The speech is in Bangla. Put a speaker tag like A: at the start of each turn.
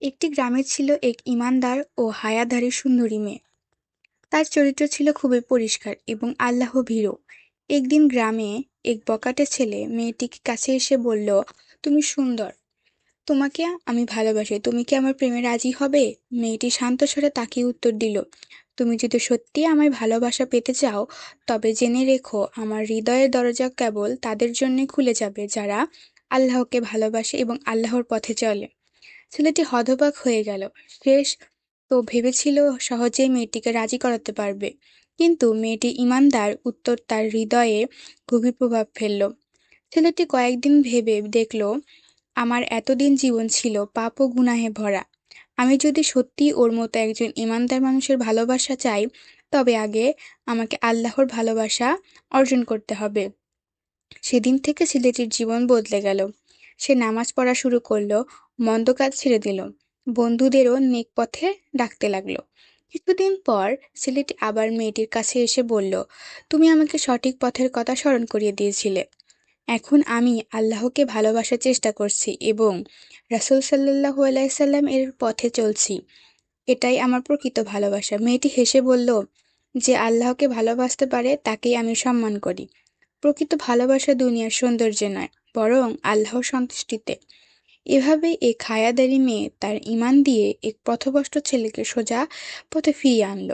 A: একটি গ্রামে ছিল এক ঈমানদার ও হায়াধারী সুন্দরী মেয়ে। তার চরিত্র ছিল খুবই পরিষ্কার এবং আল্লাহ ভীরু। একদিন গ্রামে এক বখাটে ছেলে মেয়েটির কাছে এসে বলল, তুমি সুন্দর, তোমাকে আমি ভালোবাসি, তুমি কি আমার প্রেমে রাজি হবে? মেয়েটি শান্ত স্বরে তাকে উত্তর দিল, তুমি যদি সত্যি আমার ভালোবাসা পেতে চাও তবে জেনে রেখো আমার হৃদয়ের দরজা কেবল তাদের জন্য খুলে যাবে যারা আল্লাহকে ভালোবাসে এবং আল্লাহর পথে চলে। ছেলেটি হতবাক হয়ে গেল। শেষ তো ভেবেছিল সহজেই মেয়েটিকে রাজি করাতে পারবে, কিন্তু মেয়েটি ঈমানদার উত্তর তার হৃদয়ে গভীর প্রভাব ফেলল। ছেলেটি কয়েকদিন ভেবে দেখল, আমার এতদিন জীবন ছিল পাপ ও গুনাহে ভরা। আমি যদি সত্যি ওর মতো একজন ঈমানদার মানুষের ভালোবাসা চাই, তবে আগে আমাকে আল্লাহর ভালোবাসা অর্জন করতে হবে। সেদিন থেকে ছেলেটির জীবন বদলে গেল। সে নামাজ পড়া শুরু করলো, মন্দ কাজ ছেড়ে দিল, বন্ধুদেরও নেক পথে ডাকতে লাগলো। কিছুদিন পর ছেলেটি আবার মেয়েটির কাছে এসে বলল, তুমি আমাকে সঠিক পথের কথা স্মরণ করিয়ে দিয়েছিলে। এখন আমি আল্লাহকে ভালোবাসার চেষ্টা করছি এবং রাসূল সাল্লাল্লাহু আলাইহি সাল্লাম এর পথে চলছি। এটাই আমার প্রকৃত ভালোবাসা। মেয়েটি হেসে বলল, যে আল্লাহকে ভালোবাসতে পারে তাকেই আমি সম্মান করি। প্রকৃত ভালোবাসা দুনিয়ার সৌন্দর্যে নয়, বরং আল্লাহর সন্তুষ্টিতে। এভাবেই এক হায়াদারি মেয়ে তার ঈমান দিয়ে এক পথভ্রষ্ট ছেলেকে সোজা পথে ফিরিয়ে আনলো।